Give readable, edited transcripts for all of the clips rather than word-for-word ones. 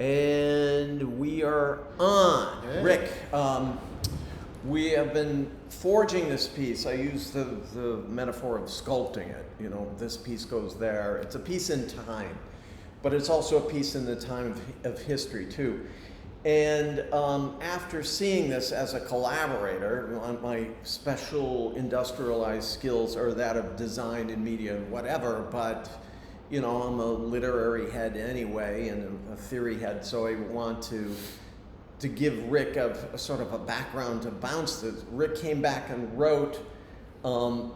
And we are on. Hey. Rick, we have been forging this piece. I use the metaphor of sculpting it. You know, this piece goes there. It's a piece in time, but it's also a piece in the time of history too. And after seeing this as a collaborator, my special industrialized skills are that of design and media and whatever, but you know, I'm a literary head anyway and a theory head, so I want to give Rick a sort of a background to bounce this. Rick came back and wrote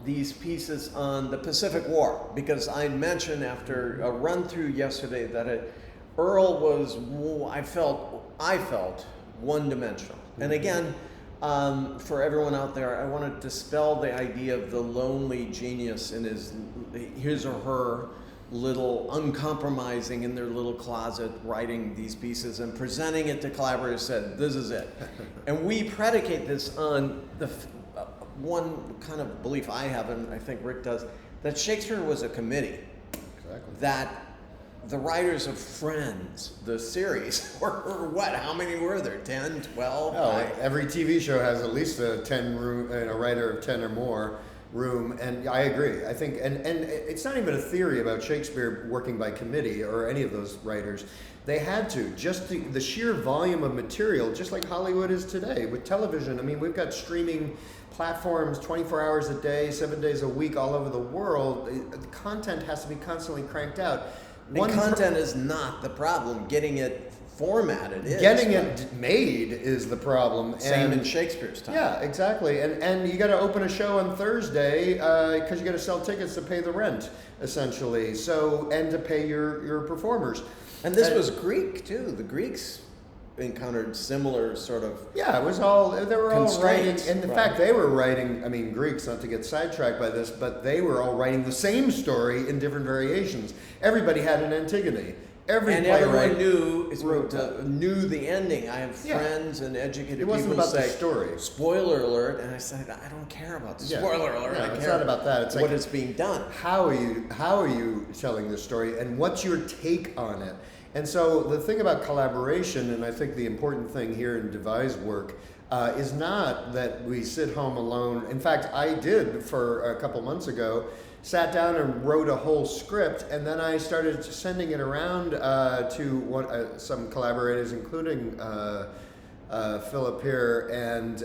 these pieces on the Pacific War, because I mentioned after a run through yesterday that Earl was, I felt one-dimensional. And again, for everyone out there, I want to dispel the idea of the lonely genius in his or her little uncompromising in their little closet writing these pieces and presenting it to collaborators, said, this is it. And we predicate this on the one kind of belief I have, and I think Rick does, that Shakespeare was a committee. Exactly. That the writers of Friends, the series, were what? How many were there? 10, 12? Oh, every TV show has at least a writer of 10 or more room, and I agree. I think, and it's not even a theory about Shakespeare working by committee or any of those writers. They had to, just the sheer volume of material, just like Hollywood is today with television. I mean, we've got streaming platforms 24 hours a day, 7 days a week all over the world. The content has to be constantly cranked out. And content is not the problem. Getting it formatted is. Getting it made is the problem. Same in Shakespeare's time. Yeah, exactly. And you got to open a show on Thursday because you got to sell tickets to pay the rent, essentially. So, and to pay your performers. And this was Greek too. The Greeks encountered similar sort of. Yeah, it was all, they were all writing. And in right. fact, they were writing, I mean, Greeks, not to get sidetracked by this, but they were all writing the same story in different variations. Everybody had an Antigone. And everyone knew the ending. I have friends and educated people wasn't about say, the story. Spoiler alert, and I said, I don't care about the spoiler alert. No, I it's care not about that. It's what like, is being done. How are you telling this story, and what's your take on it? And so the thing about collaboration, and I think the important thing here in Devise work, is not that we sit home alone. In fact, I did for a couple months ago, sat down and wrote a whole script, and then I started sending it around to some collaborators, including Philip here, and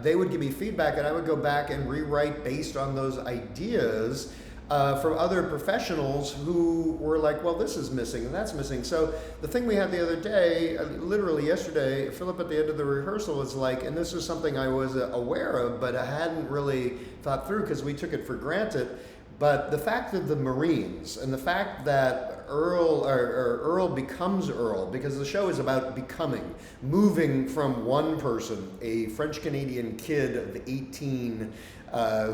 they would give me feedback, and I would go back and rewrite based on those ideas from other professionals who were like, well, this is missing and that's missing. So the thing we had the other day, literally yesterday, Philip at the end of the rehearsal was like, and this is something I was aware of, but I hadn't really thought through because we took it for granted. But the fact that the Marines and the fact that Earl becomes Earl, because the show is about becoming, moving from one person, a French-Canadian kid of 18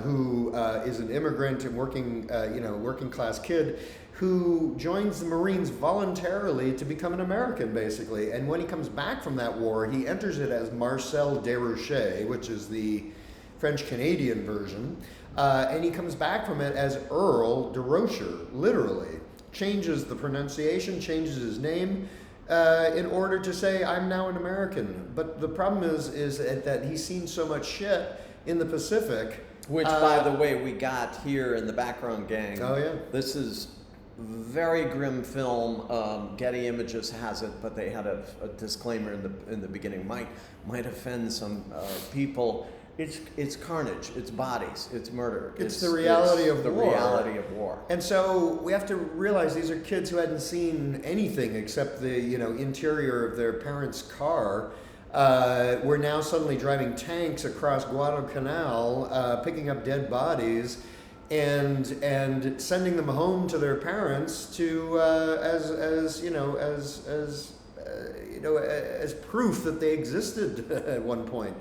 who is an immigrant and working class kid, who joins the Marines voluntarily to become an American, basically. And when he comes back from that war, he enters it as Marcel Desrochers, which is the French-Canadian version. And he comes back from it as Earl de Rocher, literally. Changes the pronunciation, changes his name in order to say, I'm now an American. But the problem is that he's seen so much shit in the Pacific. Which, by the way, we got here in the background gang. Oh, yeah. This is very grim film. Getty Images has it, but they had a disclaimer in the beginning. Might offend some people. It's carnage, it's bodies, it's murder. It's the reality of war. The reality of war. And so we have to realize these are kids who hadn't seen anything except the interior of their parents' car. We're now suddenly driving tanks across Guadalcanal, picking up dead bodies, and sending them home to their parents to as proof that they existed at one point.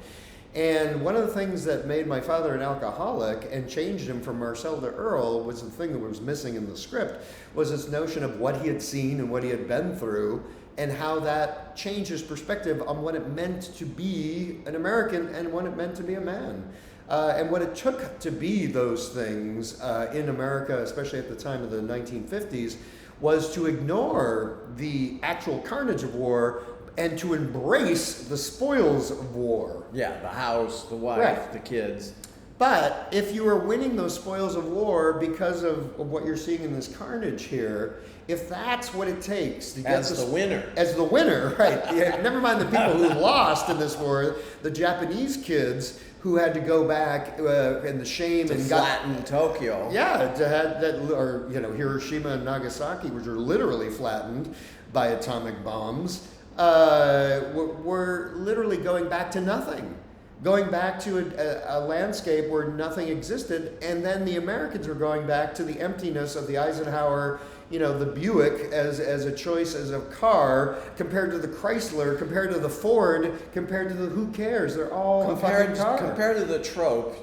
And one of the things that made my father an alcoholic and changed him from Marcel to Earl was the thing that was missing in the script, was this notion of what he had seen and what he had been through, and how that changed his perspective on what it meant to be an American and what it meant to be a man. And what it took to be those things in America, especially at the time of the 1950s, was to ignore the actual carnage of war and to embrace the spoils of war. Yeah, the house, the wife, Right. the kids. But if you are winning those spoils of war because of what you're seeing in this carnage here, if that's what it takes to get As the winner. as the winner, right? Yeah, never mind the people who lost in this war, the Japanese kids who had to go back and the shame To and flatten Tokyo. yeah, to have that, or Hiroshima and Nagasaki, which are literally flattened by atomic bombs, were literally going back to nothing. Going back to a landscape where nothing existed, and then the Americans were going back to the emptiness of the Eisenhower, the Buick as a choice as a car, compared to the Chrysler, compared to the Ford, compared to the who cares? They're all a fucking car. Compared to the trope,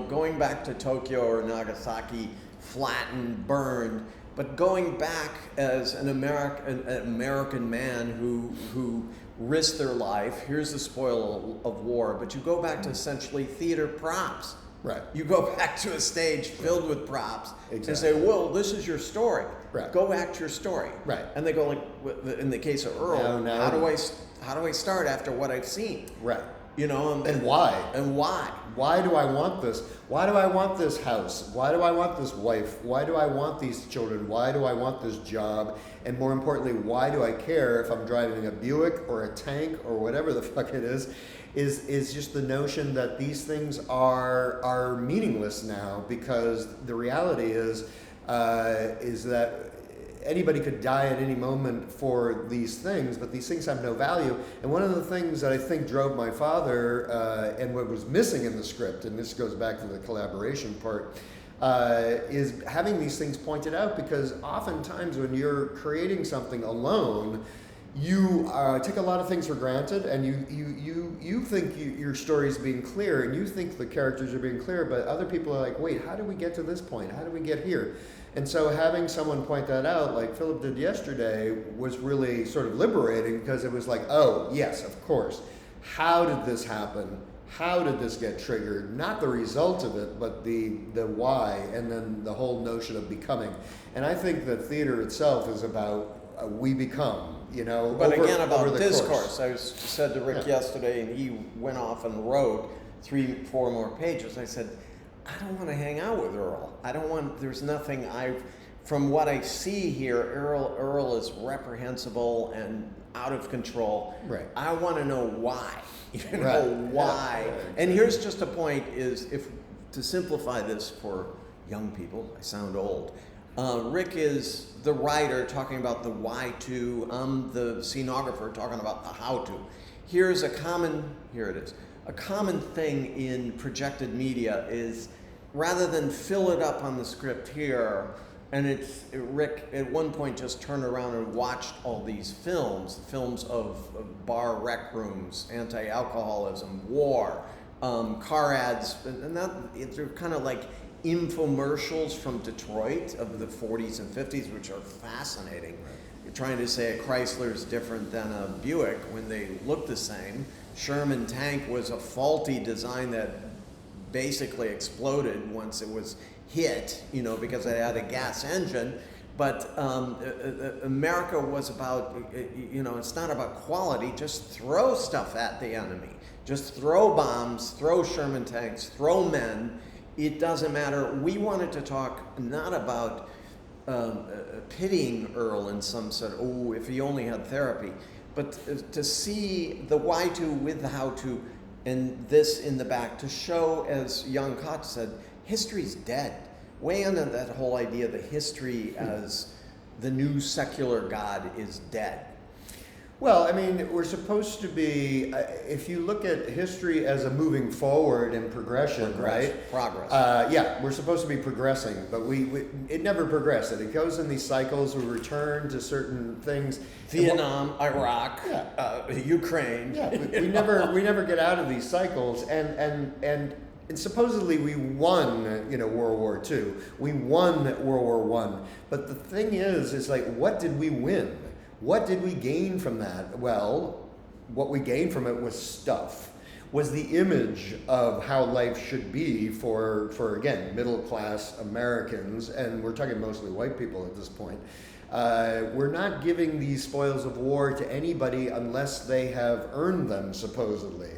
going back to Tokyo or Nagasaki, flattened, burned, but going back as an American man who risked their life. Here's the spoil of war, but you go back to essentially theater props. Right. You go back to a stage filled with props and Exactly. say, well, this is your story. Right. Go act your story. Right. And they go like, in the case of Earl, No. how do I start after what I've seen? Right. And why? And why? Why do I want this? Why do I want this house? Why do I want this wife? Why do I want these children? Why do I want this job? And more importantly, why do I care if I'm driving a Buick or a tank or whatever the fuck it is just the notion that these things are meaningless now, because the reality is that anybody could die at any moment for these things, but these things have no value. And one of the things that I think drove my father, and what was missing in the script, and this goes back to the collaboration part, is having these things pointed out, because oftentimes when you're creating something alone, you take a lot of things for granted, and you think your story is being clear, and you think the characters are being clear, but other people are like, wait, how did we get to this point? How did we get here? And so having someone point that out, like Philip did yesterday, was really sort of liberating, because it was like, oh, yes, of course. How did this happen? How did this get triggered? Not the result of it, but the why, and then the whole notion of becoming. And I think that theater itself is about we become, But again, about the discourse. course. I said to Rick yesterday, and he went off and wrote 3-4 more pages. I said, I don't want to hang out with Earl. There's nothing from what I see here, Earl is reprehensible and out of control. Right. I want to know why. Right. Why. Yeah. And here's just a point is, if to simplify this for young people, I sound old. Rick is the writer talking about the why to. I'm the scenographer talking about the how to. Here it is. A common thing in projected media is, rather than fill it up on the script here, and Rick at one point just turned around and watched all these films of bar rec rooms, anti-alcoholism, war, car ads, and they're kind of like infomercials from Detroit of the 40s and 50s, which are fascinating. Right. You're trying to say a Chrysler is different than a Buick when they look the same. Sherman tank was a faulty design that basically exploded once it was hit, because it had a gas engine. But America was about, it's not about quality. Just throw stuff at the enemy. Just throw bombs, throw Sherman tanks, throw men. It doesn't matter. We wanted to talk not about pitying Earl in some sense, if he only had therapy, but to see the why to with the how to, and this in the back, to show, as Jan Koch said, history's dead. Way into that whole idea that history as the new secular God is dead. Well, I mean, we're supposed to be, if you look at history as a moving forward and progression, right? Progress. Yeah, we're supposed to be progressing, but it never progressed. It goes in these cycles. We return to certain things. Vietnam, Iraq, Ukraine. Yeah, we never get out of these cycles, and supposedly we won, World War II. We won World War I. But the thing is like, what did we win? What did we gain from that? Well, what we gained from it was stuff, was the image of how life should be for again, middle class Americans, and we're talking mostly white people at this point. We're not giving these spoils of war to anybody unless they have earned them, supposedly.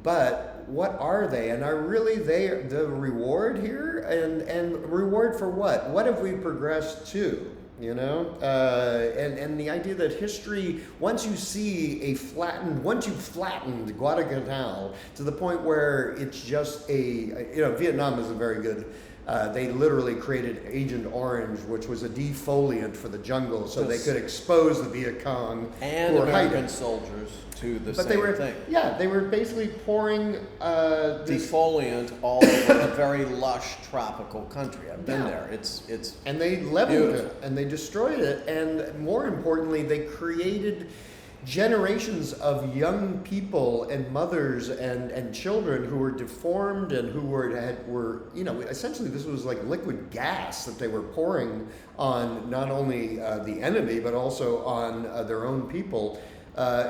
But what are they? And are really they the reward here? And reward for what? What have we progressed to? You know, and the idea that history, once you've flattened Guadalcanal to the point where it's just Vietnam is a very good. They literally created Agent Orange, which was a defoliant for the jungle, so they could expose the Viet Cong and American soldiers to the same thing. Yeah, they were basically pouring defoliant all over a very lush tropical country. I've been there. It's and they leveled beautiful. it and they destroyed it, and more importantly, they created generations of young people and mothers and children who were deformed and who were essentially this was like liquid gas that they were pouring on not only the enemy but also on their own people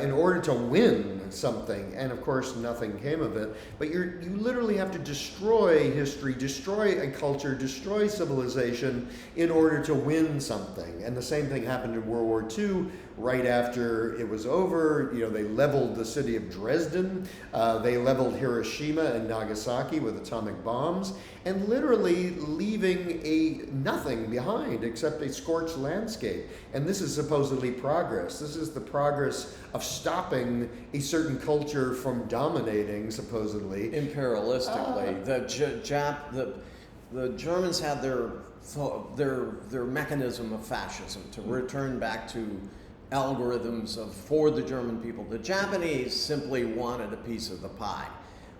in order to win something. And of course nothing came of it. But you literally have to destroy history, destroy a culture, destroy civilization in order to win something. And the same thing happened in World War II. Right after it was over, they leveled the city of Dresden. They leveled Hiroshima and Nagasaki with atomic bombs, and literally leaving nothing behind except a scorched landscape. And this is supposedly progress. This is the progress of stopping a certain culture from dominating, supposedly. Imperialistically. The Germans had their mechanism of fascism to return back to algorithms for the German people. The Japanese simply wanted a piece of the pie.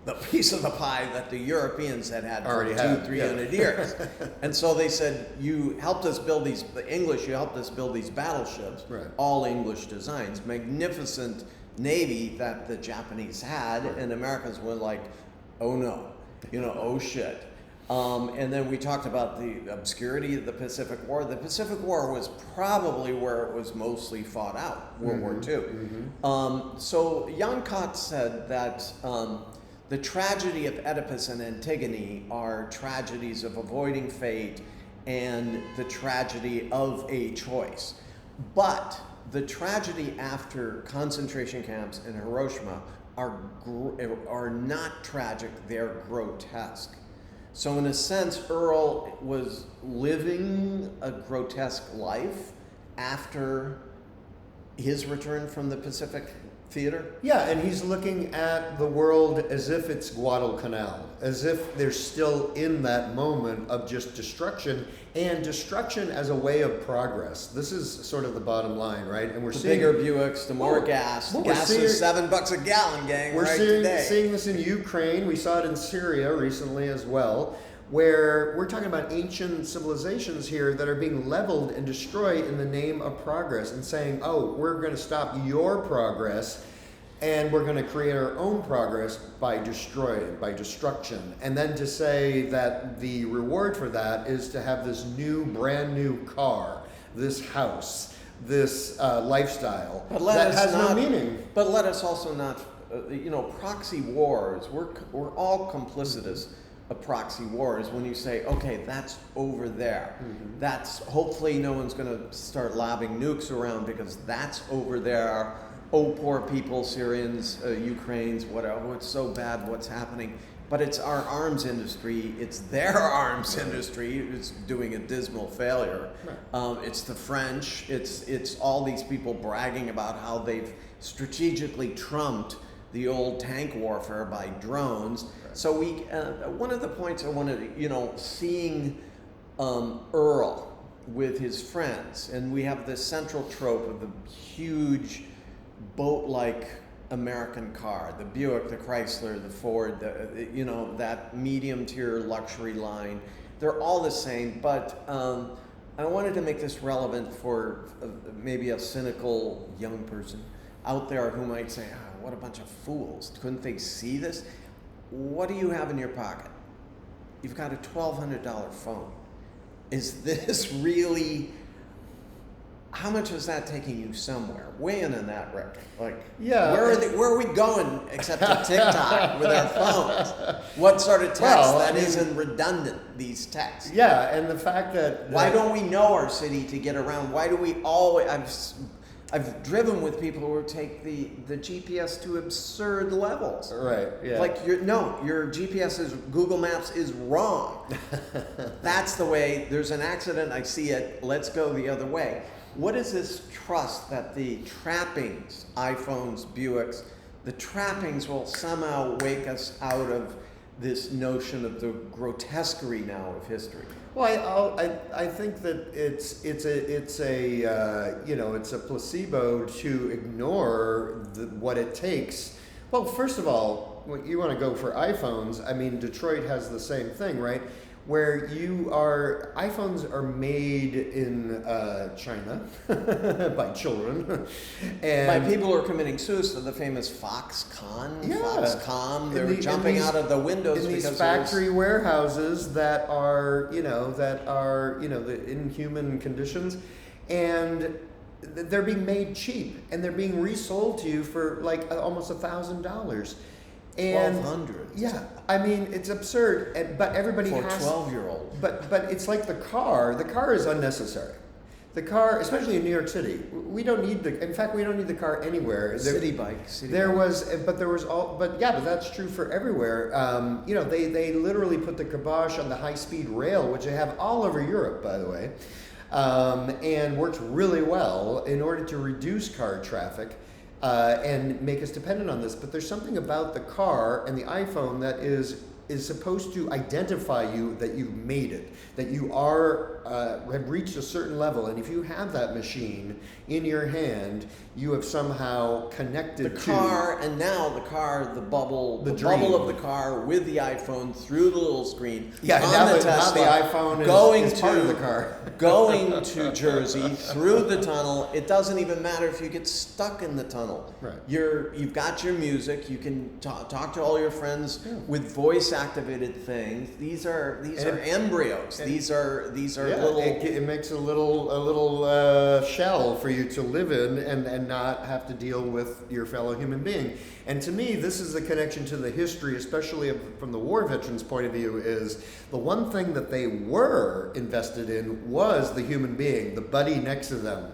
The piece of the pie that the Europeans had for 300 years. And so they said, you helped us build these battleships, right. All English designs, magnificent navy that the Japanese had, right. And Americans were like, oh no, oh shit. And then we talked about the obscurity of the Pacific War. The Pacific War was probably where it was mostly fought out, World War II. Mm-hmm. So Jan Kott said that the tragedy of Oedipus and Antigone are tragedies of avoiding fate and the tragedy of a choice. But the tragedy after concentration camps in Hiroshima are not tragic, they're grotesque. So in a sense, Earl was living a grotesque life after his return from the Pacific Theater. Yeah, and he's looking at the world as if it's Guadalcanal, as if they're still in that moment of just destruction, and destruction as a way of progress. This is sort of the bottom line, right? And we're seeing bigger Buicks, the more gas. Gas is $7 a gallon, gang. We're seeing this in Ukraine. We saw it in Syria recently as well, where we're talking about ancient civilizations here that are being leveled and destroyed in the name of progress, and saying, oh, we're going to stop your progress and we're going to create our own progress by destruction. And then to say that the reward for that is to have this brand new car, this house, this lifestyle that has no meaning. But let us also not, proxy wars, we're all complicitous of proxy wars when you say, okay, that's over there. Mm-hmm. That's, hopefully no one's going to start lobbing nukes around because that's over there. Oh, poor people, Syrians, Ukrainians, whatever, it's so bad what's happening. But it's our arms industry, it's their arms industry, it's doing a dismal failure. Right. It's the French, it's all these people bragging about how they've strategically trumped the old tank warfare by drones. Right. So one of the points I wanted to, seeing Earl with his friends, and we have this central trope of the huge boat-like American car, the Buick, the Chrysler, the Ford, that medium-tier luxury line. They're all the same, but I wanted to make this relevant for maybe a cynical young person out there who might say, what a bunch of fools. Couldn't they see this? What do you have in your pocket? You've got a $1,200 phone. Is this really how much is that taking you somewhere? Weigh in on that, Rick. Like, Yeah. where are we going except to TikTok with our phones? What sort of text that isn't redundant, these texts? Yeah, and the fact that... Why don't we know our city to get around? Why do we always... I've driven with people who take the GPS to absurd levels. Right, yeah. Like, your GPS Google Maps is wrong. That's the way, there's an accident, I see it, let's go the other way. What is this trust that the trappings, iPhones, Buicks, the trappings will somehow wake us out of this notion of the grotesquerie now of history? Well, I think that it's a placebo to ignore what it takes. Well, first of all, when you want to go for iPhones, I mean, Detroit has the same thing, right? Where iPhones are made in China by children, and by people who are committing suicide. The famous Foxconn, Foxcom, they're jumping out of the windows in because these factory warehouses that are the inhuman conditions, and they're being made cheap, and they're being resold to you for like almost $1,000. And 1,200. Yeah, I mean it's absurd. But everybody for has 12-year-old. But it's like the car. The car is unnecessary. The car, especially in New York City, we don't need in fact, we don't need the car anywhere. City bike. But that's true for everywhere. They literally put the kibosh on the high-speed rail, which they have all over Europe, by the way, and works really well in order to reduce car traffic. And make us dependent on this. But there's something about the car and the iPhone that is supposed to identify you that you've made it, that you have reached a certain level. And if you have that machine in your hand, you have somehow connected the car, and now the bubble of the car with the iPhone through the little screen. Yeah, on now the Tesla, the iPhone is part of the car. Going to Jersey through the tunnel. It doesn't even matter if you get stuck in the tunnel. Right. You've got your music. You can talk to all your friends with voice-activated things. These are embryos. These are little. It makes a little shell for you to live in and not have to deal with your fellow human being. And to me, this is the connection to the history, especially from the war veterans' point of view, is the one thing that they were invested in was the human being, the buddy next to them.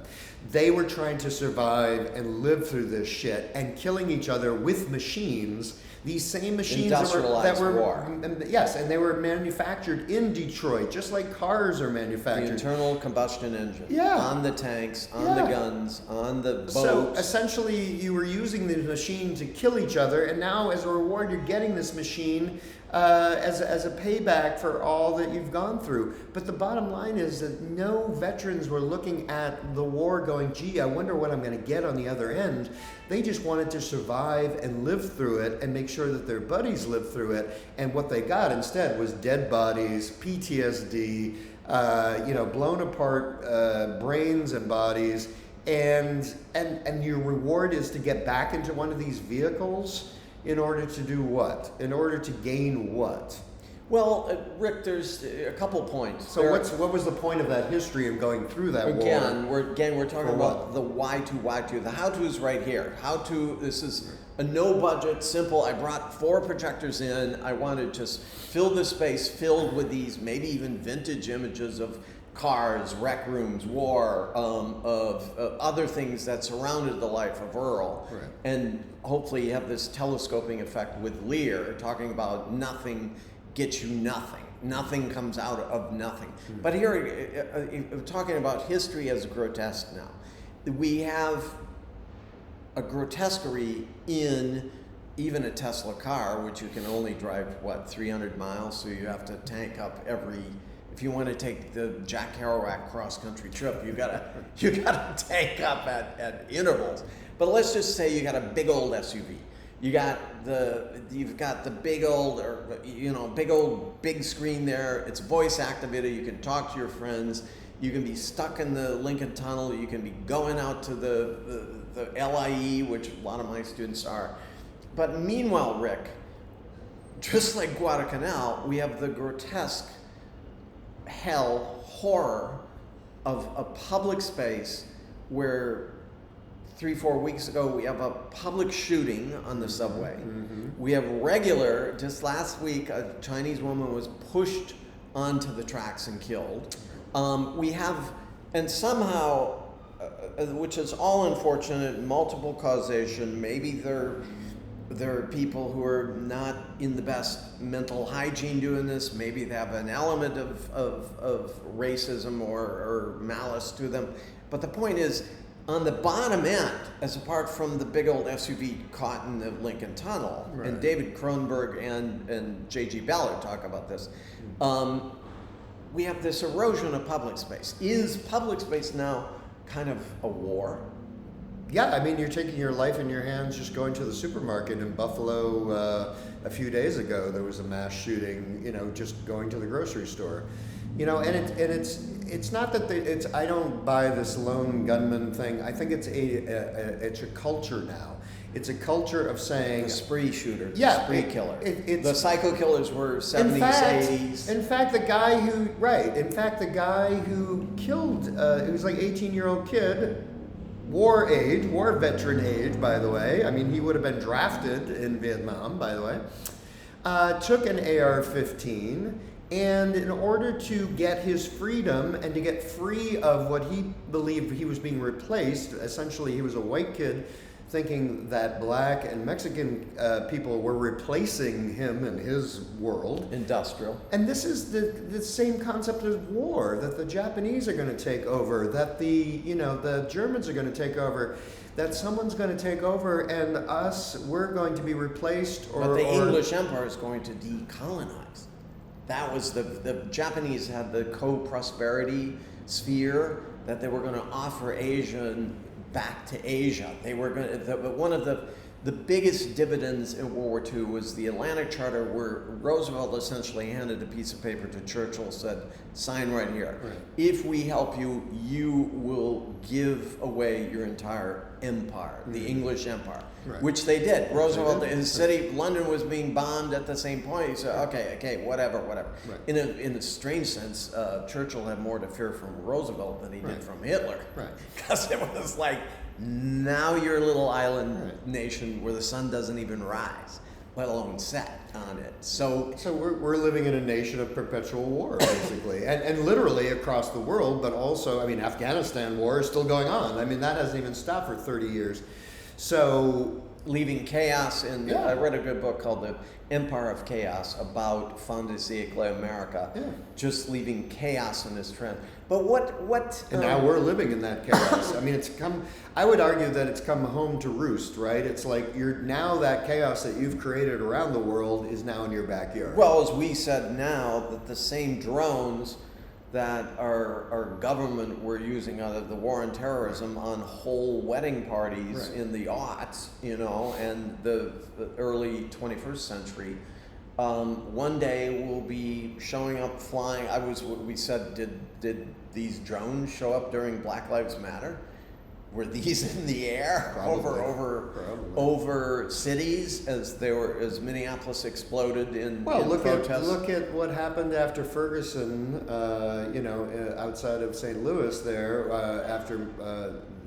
They were trying to survive and live through this shit and killing each other with machines. These same machines Industrialized war. Yes, and they were manufactured in Detroit, just like cars are manufactured. The internal combustion engine. Yeah. On the tanks, on the guns, on the boats. So essentially, you were using the machine to kill each other, and now as a reward, you're getting this machine as a payback for all that you've gone through. But the bottom line is that no veterans were looking at the war going, gee, I wonder what I'm going to get on the other end. They just wanted to survive and live through it and make sure that their buddies lived through it. And what they got instead was dead bodies, PTSD, blown apart brains and bodies. And your reward is to get back into one of these vehicles in order to do what? In order to gain what? Well, Rick, there's a couple points. So what was the point of that history of going through that war? We're talking about the why to. The how to is right here. How to, this is a no budget, simple. I brought 4 projectors in. I wanted to just fill the space filled with these maybe even vintage images of cars, rec rooms, war, of other things that surrounded the life of Earl. Right. And hopefully you have this telescoping effect with Lear, talking about nothing gets you nothing. Nothing comes out of nothing. Mm-hmm. But here, talking about history as grotesque now, we have a grotesquerie in even a Tesla car, which you can only drive, 300 miles, so you have to tank up if you want to take the Jack Kerouac cross-country trip, you gotta tank up at intervals. But let's just say you got a big old SUV. You've got the big screen there. It's voice activated. You can talk to your friends. You can be stuck in the Lincoln Tunnel. You can be going out to the LIE, which a lot of my students are. But meanwhile, Rick, just like Guadalcanal, we have the grotesque horror of a public space where 3-4 weeks ago we have a public shooting on the subway. We have regular, just last week a Chinese woman was pushed onto the tracks and killed. We have, and somehow, which is all unfortunate, multiple causation, maybe there are people who are not in the best mental hygiene doing this, maybe they have an element of racism or malice to them. But the point is, on the bottom end, as apart from the big old SUV caught in the Lincoln Tunnel, and David Cronenberg and J.G. Ballard talk about this, we have this erosion of public space. Is public space now kind of a war? Yeah, I mean, you're taking your life in your hands just going to the supermarket in Buffalo. A few days ago, there was a mass shooting, just going to the grocery store. It's not that it's. I don't buy this lone gunman thing. I think it's a culture now. It's a culture of saying the spree shooter, yeah, spree killer. The psycho killers were 70s, 80s. In fact, the guy who killed, it was like 18-year-old kid, war veteran age, by the way. I mean, he would have been drafted in Vietnam, by the way. Took an AR-15. And in order to get his freedom and to get free of what he believed he was being replaced, essentially he was a white kid thinking that black and Mexican people were replacing him in his world. Industrial. And this is the same concept of war, that the Japanese are going to take over, that the Germans are going to take over, that someone's going to take over and we're going to be replaced. But the English Empire is going to decolonize. That was the Japanese had the co-prosperity sphere that they were going to offer Asia back to Asia. They were going to, one of the biggest dividends in World War II was the Atlantic Charter, where Roosevelt essentially handed a piece of paper to Churchill, said, sign right here. Right. If we help you, you will give away your entire empire, the English Empire. Right. Which they did. Roosevelt, his city, London was being bombed at the same point. He said, okay, whatever. Right. In a strange sense, Churchill had more to fear from Roosevelt than he did from Hitler. Right. Because it was like, now you're a little island nation where the sun doesn't even rise, let alone set on it. So we're living in a nation of perpetual war, basically, and literally across the world, but also, I mean, Afghanistan war is still going on. I mean, that hasn't even stopped for 30 years. So leaving chaos in. I read a good book called The Empire of Chaos about fin de siècle America. Yeah. Just leaving chaos in this trend. But what? And now we're living in that chaos. I mean, I would argue that it's come home to roost, right? It's like now that chaos that you've created around the world is now in your backyard. Well, as we said, now that the same drones that our government were using out of the war on terrorism on whole wedding parties in the aughts, and the early 21st century, one day we'll be showing up flying. We said, did these drones show up during Black Lives Matter? Were these in the air over cities as Minneapolis exploded in protests? Look at what happened after Ferguson, outside of St. Louis there, after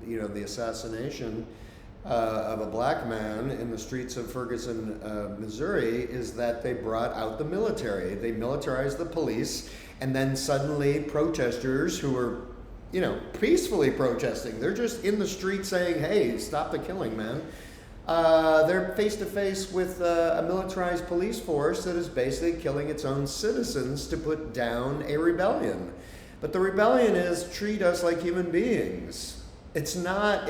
the assassination of a black man in the streets of Ferguson, Missouri, is that they brought out the military. They militarized the police, and then suddenly protesters who were peacefully protesting. They're just in the street saying, hey, stop the killing, man. They're face to face with a militarized police force that is basically killing its own citizens to put down a rebellion. But the rebellion is treat us like human beings. It's not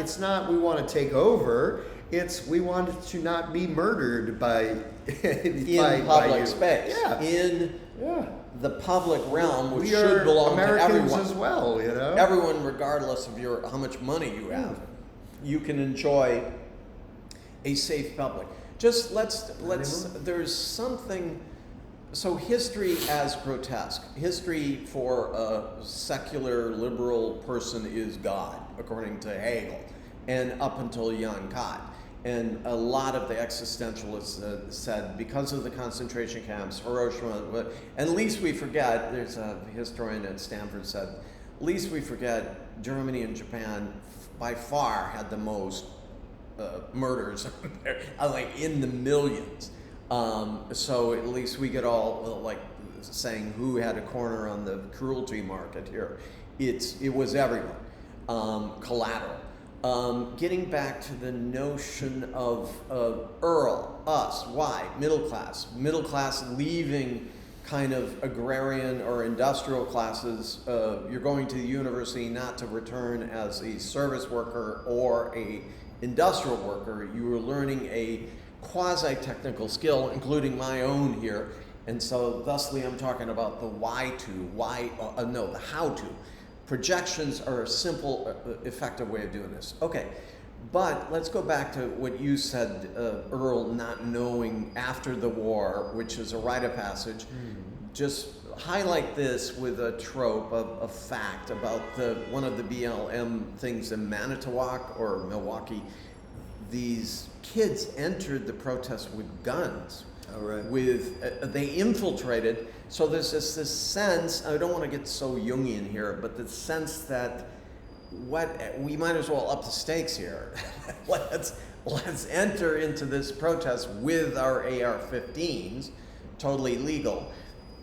we want to take over. It's we want to not be murdered by in public space. Yeah. The public realm, which should belong Americans to everyone as well, Everyone, regardless of how much money you have, you can enjoy a safe public. Just let's. There's something. So history as grotesque. History for a secular liberal person is God, according to Hegel, and up until Jan Kant. And a lot of the existentialists said, because of the concentration camps, Hiroshima, and least we forget, there's a historian at Stanford said, least we forget Germany and Japan by far had the most murders, like in the millions. So at least we could all like saying who had a corner on the cruelty market here. It was everyone. Collateral. Getting back to the notion of Earl, us, why? Middle class leaving kind of agrarian or industrial classes. You're going to the university not to return as a service worker or a industrial worker. You were learning a quasi-technical skill, including my own here. And so thusly I'm talking about the the how to. Projections are a simple, effective way of doing this. Okay, but let's go back to what you said, Earl not knowing after the war, which is a rite of passage. Just highlight this with a trope of a fact about one of the BLM things in Manitowoc or Milwaukee. These kids entered the protest with guns. All right. They infiltrated. So there's this sense, I don't want to get so Jungian here, but the sense that we might as well up the stakes here. let's enter into this protest with our AR-15s, totally legal.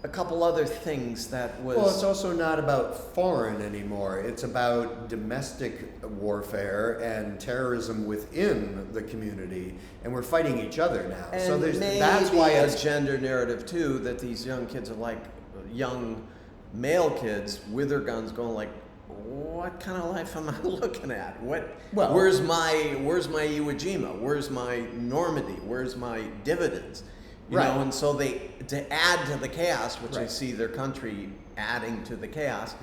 A couple other things that was... Well, it's also not about foreign anymore. It's about domestic warfare and terrorism within the community, and we're fighting each other now. And so that's why a gender narrative too, that these young kids are like young male kids with their guns going like, what kind of life am I looking at? Where's my Iwo Jima? Where's my Normandy? Where's my dividends? You know, and so to add to the chaos, which I see their country adding to the chaos,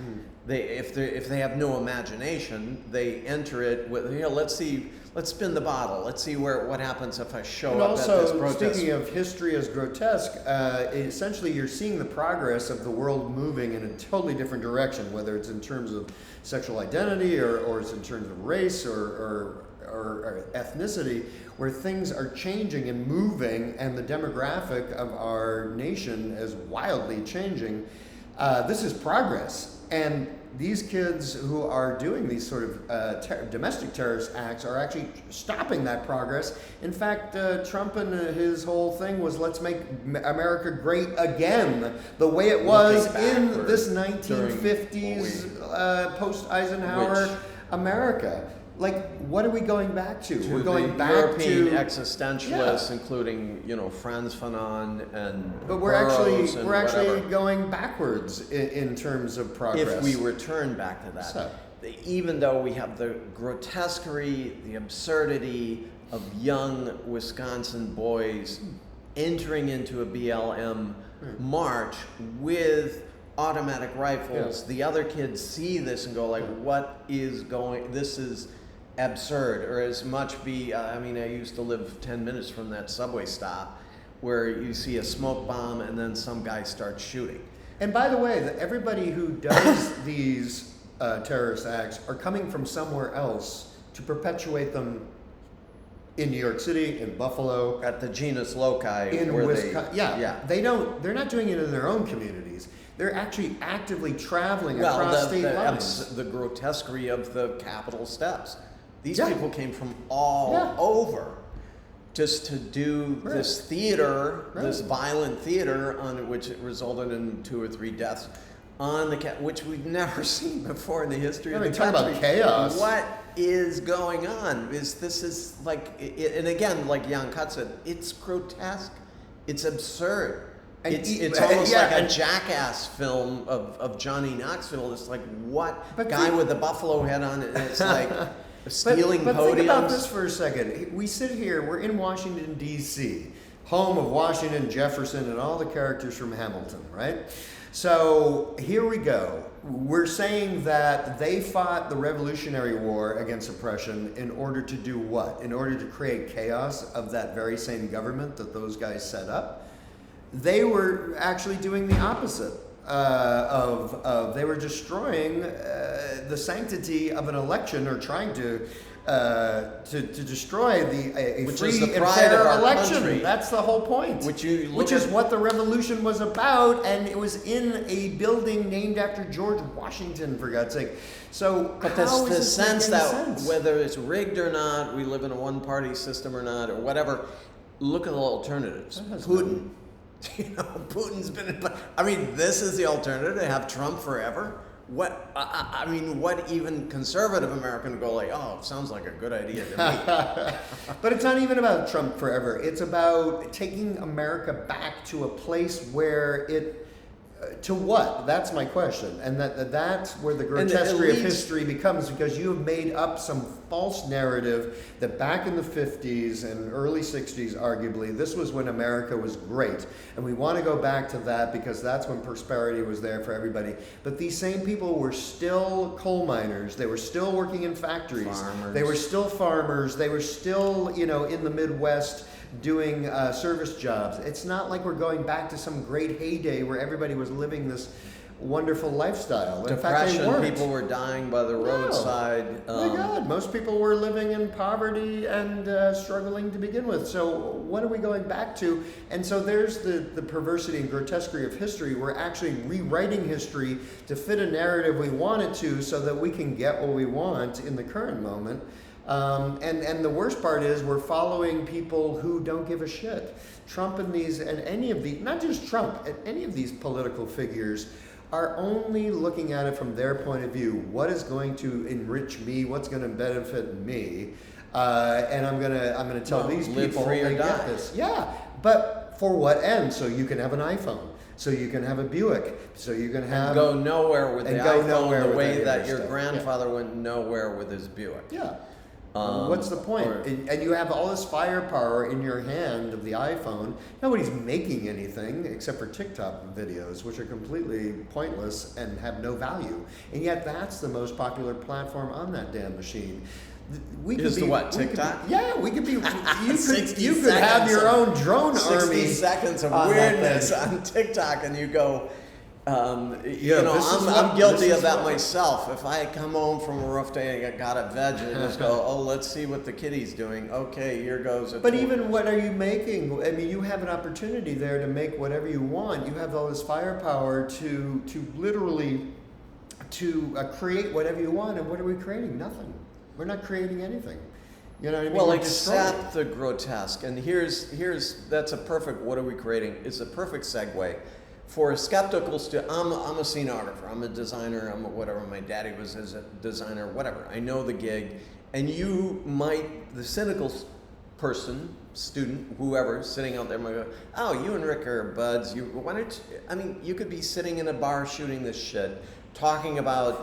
if they have no imagination, they enter it with, let's spin the bottle, let's see what happens if I show up at this protest. Speaking of history as grotesque, essentially you're seeing the progress of the world moving in a totally different direction, whether it's in terms of sexual identity or it's in terms of race or ethnicity, where things are changing and moving, and the demographic of our nation is wildly changing. This is progress, and these kids who are doing these sort of domestic terrorist acts are actually stopping that progress. In fact, Trump and his whole thing was, let's make America great again, the way it was in this 1950s post-Eisenhower America. Like, what are we going back to? We're going back European to existentialists, including Franz Fanon and But we're actually going backwards in terms of progress. If we return back to that, So. Even though we have the grotesquerie, the absurdity of young Wisconsin boys entering into a BLM march with automatic rifles, the other kids see this and go like, "What is going? This is." Absurd, or as much I used to live 10 minutes from that subway stop where you see a smoke bomb and then some guy starts shooting. And by the way, everybody who does these terrorist acts are coming from somewhere else to perpetuate them in New York City, in Buffalo, at the genus loci, in Wisconsin. They're not doing it in their own communities. They're actually actively traveling across state lines. The grotesquerie of the Capitol steps. These people came from all over just to do this theater, this violent theater, on which it resulted in 2 or 3 deaths on the which we've never seen before in the history of the country. Talk about chaos. What is going on? This is like, and again, like Jan Kut said, it's grotesque, it's absurd. And it's almost like a Jackass film of Johnny Knoxville. It's like, with the buffalo head on it, and it's like stealing but podiums. Think about this for a second. We sit here, we're in Washington, D.C., home of Washington, Jefferson, and all the characters from Hamilton, right? So here we go. We're saying that they fought the Revolutionary War against oppression in order to do what? In order to create chaos of that very same government that those guys set up. They were actually doing the opposite they were destroying the sanctity of an election, or trying to to destroy a Which free is the and pride fair of our election. country. That's the whole point. Which you look which is at- what the revolution was about, and it was in a building named after George Washington, for God's sake. So, But how the is this sense making that sense? whether it's rigged or not, we live in a one-party system or not, or whatever, look at the alternatives. That has Putin. Putin's been. I mean, this is the alternative to have Trump forever. What I mean, what even conservative American go like? Oh, sounds like a good idea to me. But it's not even about Trump forever. It's about taking America back to a place where it. To what? That's my question, and that's where the And it grotesquerie of leads- history becomes, because you have made up some false narrative that back in the 50s and early 60s, arguably, this was when America was great, and we want to go back to that because that's when prosperity was there for everybody. But these same people were still coal miners. They were still working in factories. Farmers. They were still farmers. They were still, in the Midwest, doing service jobs. It's not like we're going back to some great heyday where everybody was living this wonderful lifestyle. In fact, they Depression. weren't. People were dying by the roadside. My God, most people were living in poverty and struggling to begin with. So what are we going back to? And so there's the perversity and grotesquerie of history. We're actually rewriting history to fit a narrative we want it to so that we can get what we want in the current moment. And the worst part is we're following people who don't give a shit. Trump and any of these, not just Trump, any of these political figures are only looking at it from their point of view. What is going to enrich me? What's going to benefit me? And I'm gonna tell these live people free or they die. get this. Yeah, but for what end? So you can have an iPhone. So you can have a Buick. So you can have And go nowhere with the and go iPhone nowhere the with any way of that this your stuff. grandfather went nowhere with his Buick. Yeah. What's the point? or- And you have all this firepower in your hand of the iPhone. Nobody's making anything except for TikTok videos, which are completely pointless and have no value. And yet that's the most popular platform on that damn machine. We Is the what, we could TikTok? we could be. You 60 could have seconds your of- own drone 60 army. seconds of on that weirdness thing. on TikTok, and you go, this is I'm what- guilty this of is that what- myself. If I come home from a rough day and got a veg and just go, oh, let's see what the kitty's doing. Okay, here goes a But toy. even what are you making? I mean, you have an opportunity there to make whatever you want. You have all this firepower to literally create whatever you want. And what are we creating? Nothing. We're not creating anything. You know what I mean? Well, We're destroying. accept the grotesque. And here's that's a perfect, what are we creating? It's a perfect segue for a skeptical student. I'm a scenographer, I'm a designer, I'm a whatever. My daddy was as a designer, whatever. I know the gig. And you might, the cynical person, student, whoever, sitting out there might go, oh, you and Rick are buds. Why don't you, I mean, you could be sitting in a bar shooting this shit, talking about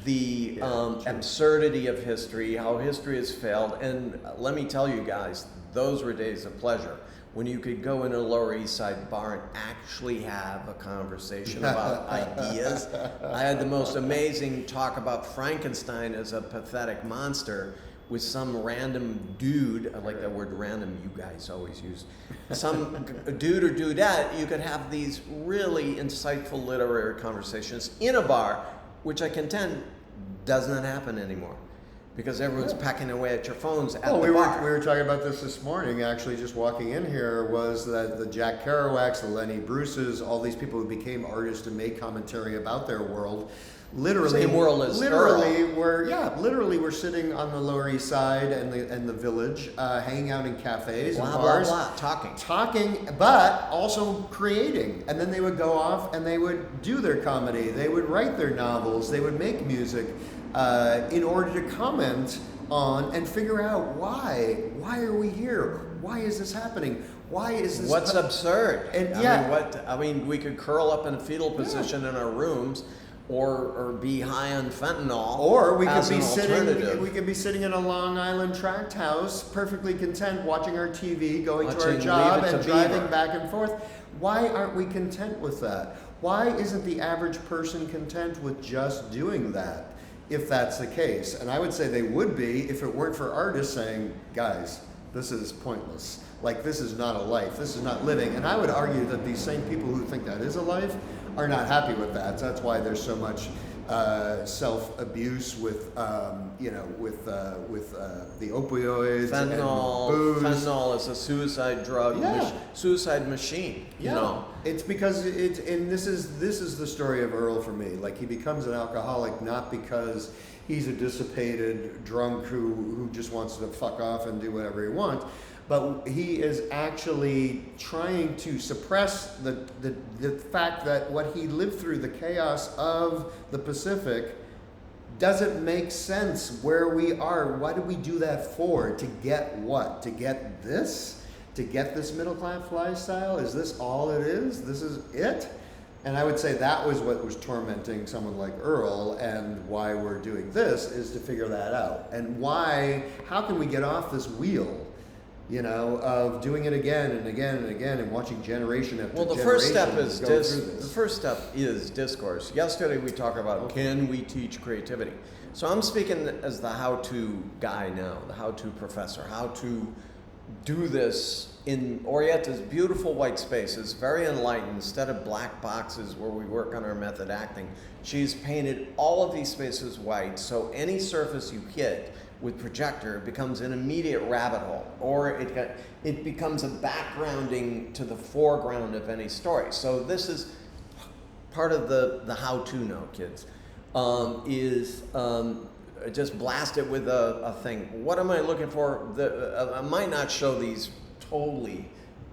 the absurdity of history, how history has failed. And let me tell you guys, those were days of pleasure when you could go in a Lower East Side bar and actually have a conversation about ideas. I had the most amazing talk about Frankenstein as a pathetic monster with some random dude. I like that word random, you guys always use. Some dude or dudette, you could have these really insightful literary conversations in a bar, which I contend does not happen anymore because everyone's pecking away at your phones at the bar. We were talking about this morning, actually, just walking in here, was that the Jack Kerouacs, the Lenny Bruces, all these people who became artists and made commentary about their world, literally, Same world as literally we're sitting on the Lower East Side and the Village, hanging out in cafes Blah, and blah, bars, blah, talking. but also creating. And then they would go off and they would do their comedy. They would write their novels. They would make music in order to comment on and figure out why are we here? Why is this happening? Why is this? What's absurd? And I mean, we could curl up in a fetal position in our rooms, or be high on fentanyl, or we could as be an sitting. alternative. We could be sitting in a Long Island tract house, perfectly content, watching our TV, going to our Watching job, Leave It and to driving Beaver. back and forth. Why aren't we content with that? Why isn't the average person content with just doing that? If that's the case, and I would say they would be if it weren't for artists saying, "Guys, this is pointless. Like, this is not a life. This is not living." And I would argue that these same people who think that is a life are not happy with that. So that's why there's so much self-abuse with with the opioids Fentanyl. and booze. Fentanyl is a suicide drug. Yeah. Suicide machine. Yeah. You know. It's because this is the story of Earl for me. Like, he becomes an alcoholic not because he's a dissipated drunk who just wants to fuck off and do whatever he wants, but he is actually trying to suppress the fact that what he lived through, the chaos of the Pacific, doesn't make sense where we are. What did we do that for? To get what? To get this? To get this middle class lifestyle? Is this all it is? This is it? And I would say that was what was tormenting someone like Earl, and why we're doing this is to figure that out. And how can we get off this wheel, of doing it again and again and again, and watching generation after generation. Well, the first step go through this. the first step is discourse. Yesterday we talked about can we teach creativity. So I'm speaking as the how-to guy now, the how-to professor, how to do this in Orietta's beautiful white spaces, very enlightened. Instead of black boxes where we work on our method acting, she's painted all of these spaces white, so any surface you hit with projector becomes an immediate rabbit hole, or it becomes a backgrounding to the foreground of any story. So this is part of the how-to now, kids, just blast it with a thing. What am I looking for? I might not show these totally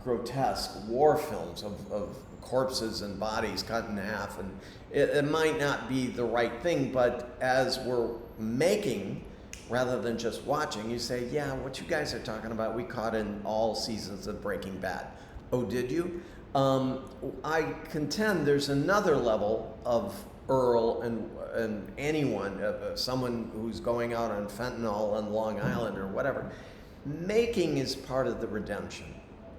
grotesque war films of corpses and bodies cut in half, and it might not be the right thing, but as we're making, rather than just watching, you say, yeah, what you guys are talking about, we caught in all seasons of Breaking Bad. Oh, did you? I contend there's another level of Earl and anyone, someone who's going out on fentanyl on Long Island or whatever. Making is part of the redemption.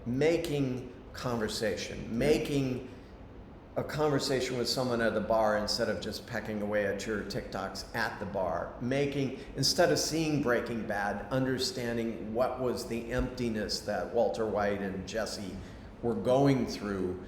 Making conversation. Making a conversation with someone at the bar instead of just pecking away at your TikToks at the bar. Instead of seeing Breaking Bad, understanding what was the emptiness that Walter White and Jesse were going through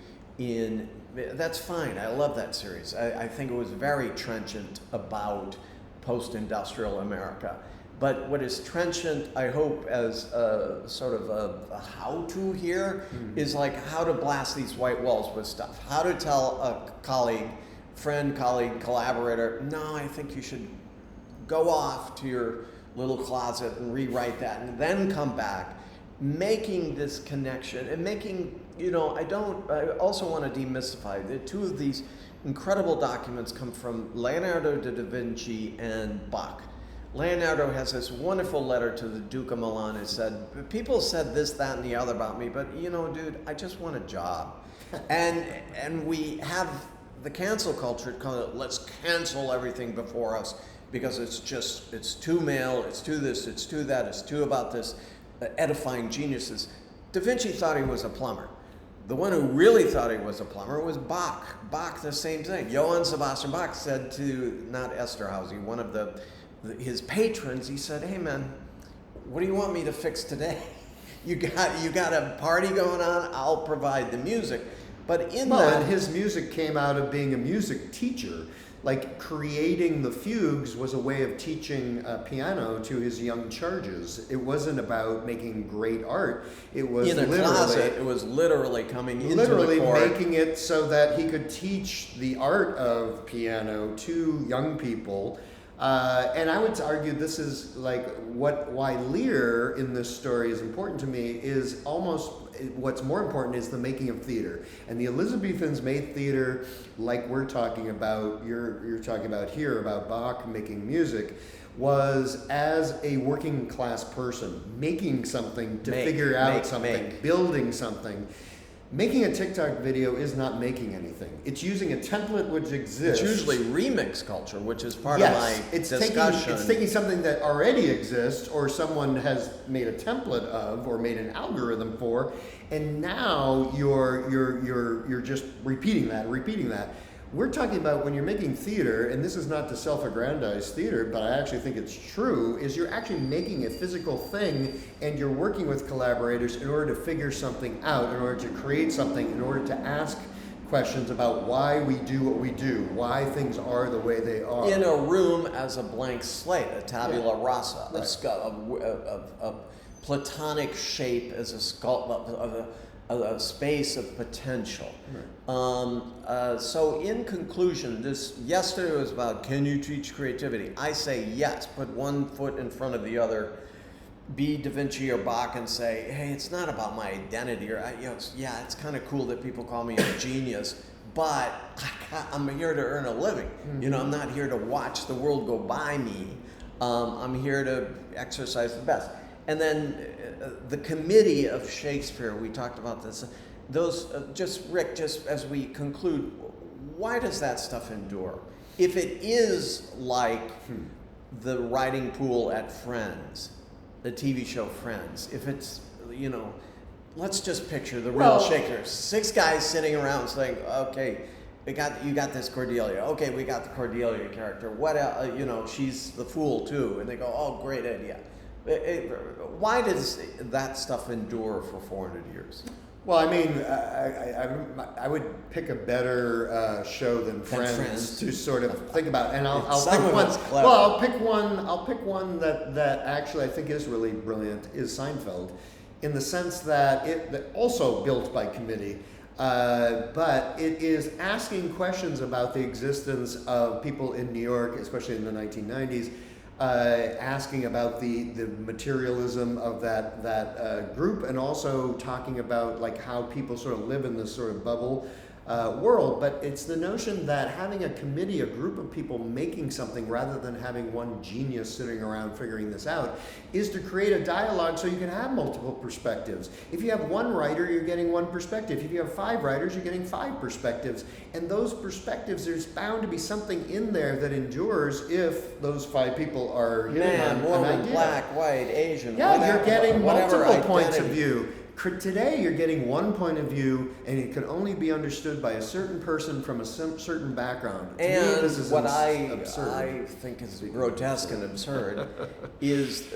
that's fine. I love that series. I think it was very trenchant about post-industrial America. But what is trenchant, I hope, as a sort of a how-to here, is like how to blast these white walls with stuff. How to tell a friend, collaborator, no, I think you should go off to your little closet and rewrite that, and then come back, making this connection and making, I also want to demystify that two of these incredible documents come from Leonardo da Vinci and Bach. Leonardo has this wonderful letter to the Duke of Milan. It said, people said this, that, and the other about me, but dude, I just want a job. and we have the cancel culture, let's cancel everything before us because it's too male, it's too this, it's too that, it's too about this, edifying geniuses. Da Vinci thought he was a plumber. The one who really thought he was a plumber was Bach. Bach, the same thing. Johann Sebastian Bach said to, not Esterhazy, one of his patrons, he said, hey man, what do you want me to fix today? You got a party going on, I'll provide the music. But and his music came out of being a music teacher. Like, creating the fugues was a way of teaching piano to his young charges. It wasn't about making great art. It was in a closet. It was literally coming into literally the court. Making it so that he could teach the art of piano to young people. And I would argue this is like why LEAR in this story is important to me is almost what's more important is the making of theater. And the Elizabethans made theater like we're talking about, you're talking about here about Bach making music, was as a working class person making something to figure out something, building something. Making a TikTok video is not making anything. It's using a template which exists. It's usually remix culture, which is part of my discussion. It's taking something that already exists or someone has made a template of or made an algorithm for, and now you're just repeating that. We're talking about when you're making theater, and this is not to self-aggrandize theater, but I actually think it's true, is you're actually making a physical thing and you're working with collaborators in order to figure something out, in order to create something, in order to ask questions about why we do what we do, why things are the way they are. In a room as a blank slate, a tabula rasa, Right. a platonic shape as a space of potential. Right. So in conclusion, yesterday was about, can you teach creativity? I say yes, put one foot in front of the other, be Da Vinci or Bach and say, hey, it's not about my identity, or it's kind of cool that people call me a genius, but I'm here to earn a living. Mm-hmm. I'm not here to watch the world go by me. I'm here to exercise the best. And then the committee of Shakespeare, we talked about this. Those, Rick, just as we conclude, why does that stuff endure? If it is like the writing pool at Friends, the TV show Friends, if it's, let's just picture the real Shakespeare. 6 guys sitting around saying, okay, you got this Cordelia. Okay, we got the Cordelia character. What else? She's the fool too. And they go, oh, great idea. Why does that stuff endure for 400 years? Well, I mean, I would pick a better show than Friends to sort of think about, and I'll pick one. Well, I'll pick one that actually I think is really brilliant. Is Seinfeld, in the sense that it also built by committee. But it is asking questions about the existence of people in New York, especially in the 1990s, asking about the materialism of that group, and also talking about like how people sort of live in this sort of bubble world. But it's the notion that having a committee, a group of people making something rather than having one genius sitting around figuring this out, is to create a dialogue so you can have multiple perspectives. If you have one writer, you're getting one perspective. If you have 5 writers, you're getting 5 perspectives. And those perspectives, there's bound to be something in there that endures if those 5 people are hitting on an woman, idea. black, white, Asian, Yeah, whatever, you're getting multiple points of identity. view. Today, you're getting one point of view, and it can only be understood by a certain person from a certain background. To me, And this is what absurd. I think is grotesque and absurd is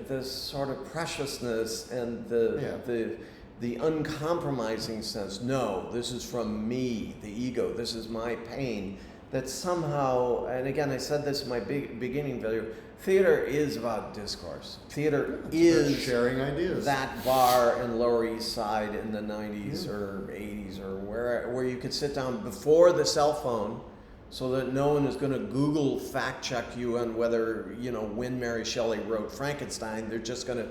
the sort of preciousness and the uncompromising sense. No, this is from me, the ego. This is my pain. That somehow, and again, I said this in my beginning video. Theater is about discourse. Theater is sharing ideas. That bar in Lower East Side in the 90s or 80s or where you could sit down before the cell phone, so that no one is going to Google fact check you on whether when Mary Shelley wrote Frankenstein. They're just going to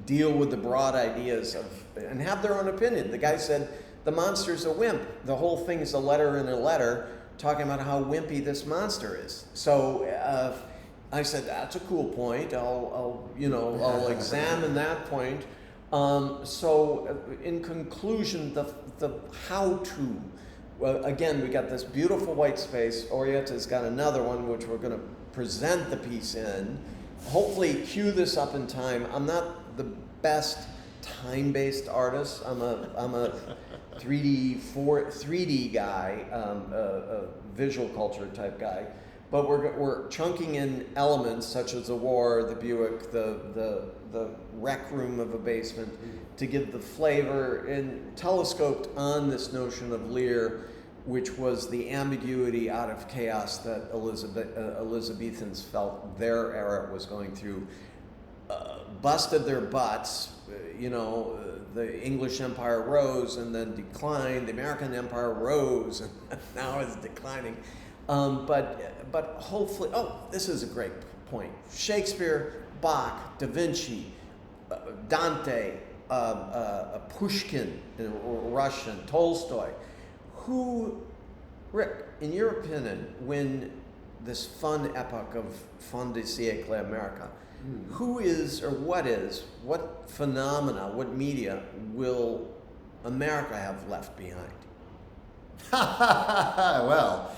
deal with the broad ideas and have their own opinion. The guy said the monster's a wimp. The whole thing is a letter in a letter talking about how wimpy this monster is. So. I said, that's a cool point. I'll examine that point. So in conclusion, the how-to. Well, again, we got this beautiful white space. Orieta's got another one, which we're going to present the piece in. Hopefully, cue this up in time. I'm not the best time-based artist. I'm a 3D guy, a visual culture type guy. But we're chunking in elements such as the war, the Buick, the rec room of a basement to give the flavor, and telescoped on this notion of LEAR, which was the ambiguity out of chaos that Elizabethans felt their era was going through. Busted their butts, the English Empire rose and then declined. The American Empire rose and now is declining. But hopefully, this is a great point. Shakespeare, Bach, Da Vinci, Dante, Pushkin, Russian, Tolstoy. Rick, in your opinion, when this fun epoch of fin de siècle America, who is, or what phenomena, what media will America have left behind? Well,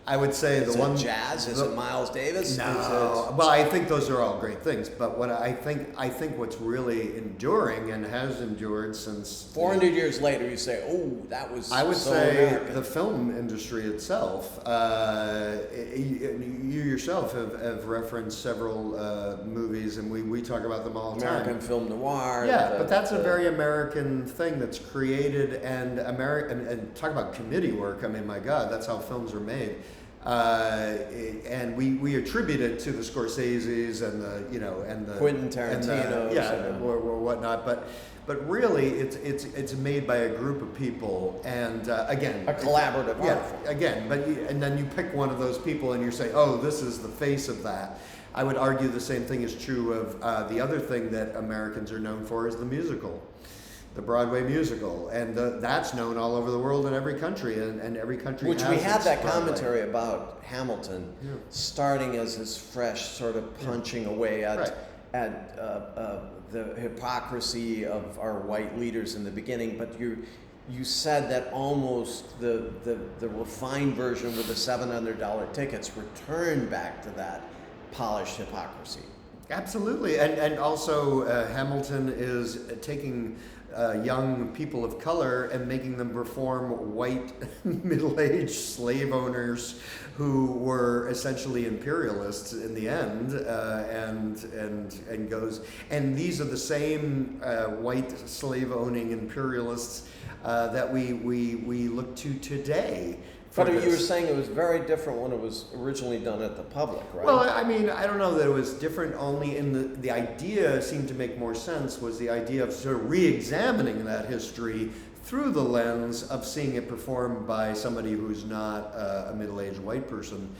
I would say Is the it one jazz? Is it Miles Davis? No, well, I think those are all great things. But what I think what's really enduring and has endured since 400 years later, you say, "Oh, that was." I would so say American. the film industry itself. You yourself have referenced several movies, and we talk about them all the time. American film noir. Yeah, but that's a very American thing that's created, and and talk about committee work. I mean, my God, that's how films are made. And we attribute it to the Scorseses and the Quentin Tarantino, or whatnot. But really, it's made by a group of people, and again, a collaborative art form. Again, and then you pick one of those people, and you say, oh, this is the face of that. I would argue the same thing is true of the other thing that Americans are known for is the musical. The Broadway musical, and that's known all over the world in every country, and every country Which has we had its that Broadway. commentary about Hamilton, starting as this fresh sort of punching away at the hypocrisy of our white leaders in the beginning, but you said that almost the refined version with the $700 tickets returned back to that polished hypocrisy. Absolutely, and also Hamilton is taking young people of color and making them perform white middle-aged slave owners who were essentially imperialists in the end, and these are the same white slave-owning imperialists that we look to today. But you were saying it was very different when it was originally done at the public, right? Well, I mean, I don't know that it was different only in the idea seemed to make more sense was the idea of sort of re-examining that history through the lens of seeing it performed by somebody who's not a middle-aged white person.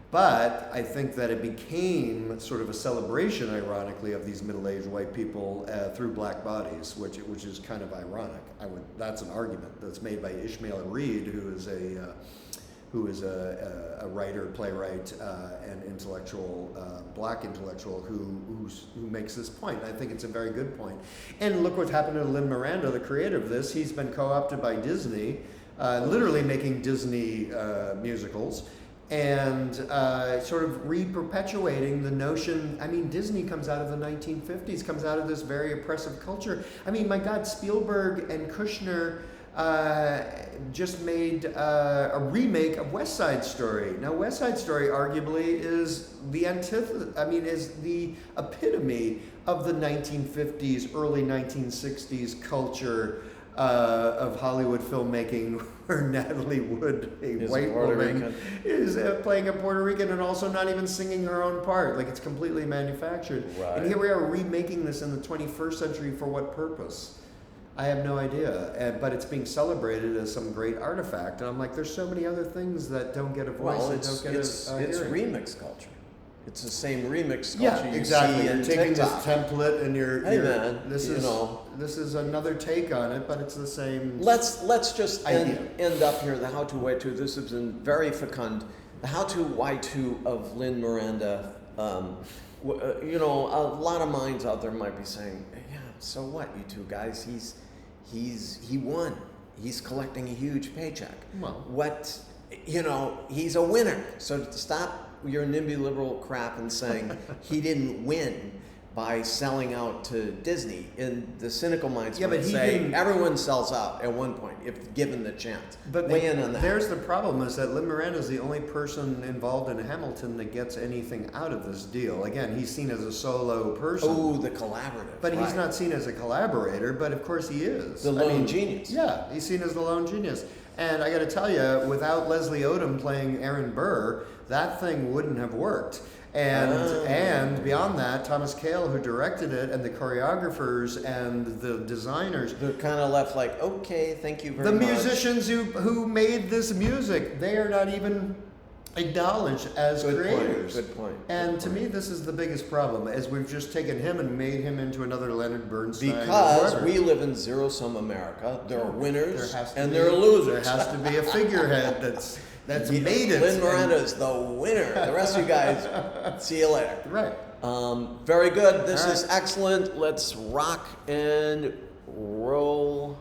But I think that it became sort of a celebration, ironically, of these middle-aged white people through black bodies, which is kind of ironic. That's an argument that's made by Ishmael Reed, who is a writer, playwright, and intellectual, black intellectual who makes this point. I think it's a very good point. And look what happened to Lin Miranda, the creator of this. He's been co-opted by Disney, literally making Disney musicals. And sort of re-perpetuating the notion. I mean, Disney comes out of the 1950s, comes out of this very oppressive culture. I mean, my God, Spielberg and Kushner just made a remake of West Side Story. Now, West Side Story arguably is is the epitome of the 1950s, early 1960s culture of Hollywood filmmaking, where Natalie Wood, a white woman, is playing a Puerto Rican and also not even singing her own part. Like, it's completely manufactured. Right. And here we are remaking this in the 21st century for what purpose? I have no idea. But it's being celebrated as some great artifact. And I'm like, there's so many other things that don't get a voice and don't get a it's hearing. remix culture. It's the same remix culture Yeah, you exactly. see You're in taking TikTok. this template and This is another take on it, but it's the same. Let's just idea. end up here. The how-to, why-to. This has been very fecund. The how-to, why-to of Lin Miranda. A lot of minds out there might be saying, "Yeah, so what, you two guys? He won. He's collecting a huge paycheck. Well, he's a winner. So stop your NIMBY liberal crap and saying he didn't win by selling out to Disney." And the cynical minds would say everyone sells out at one point if given the chance. But weigh in on that. There's the problem is that Lin Miranda is the only person involved in Hamilton that gets anything out of this deal. Again, he's seen as a solo person. Oh, the collaborative. But he's not seen as a collaborator, but of course he is. The lone genius. Yeah, he's seen as the lone genius. And I got to tell you, without Leslie Odom playing Aaron Burr, that thing wouldn't have worked. And beyond that, Thomas Kail, who directed it, and the choreographers and the designers, they're kind of left like, okay, thank you very much. The musicians who made this music, they are not even acknowledged as creators. Good point. And to me, this is the biggest problem, as we've just taken him and made him into another Leonard Bernstein. Because we live in zero-sum America. There are winners and there are losers. There has to be a figurehead that's made it. Lin Miranda is the winner. The rest of you guys, see you later. Right. Very good. This is excellent. Let's rock and roll.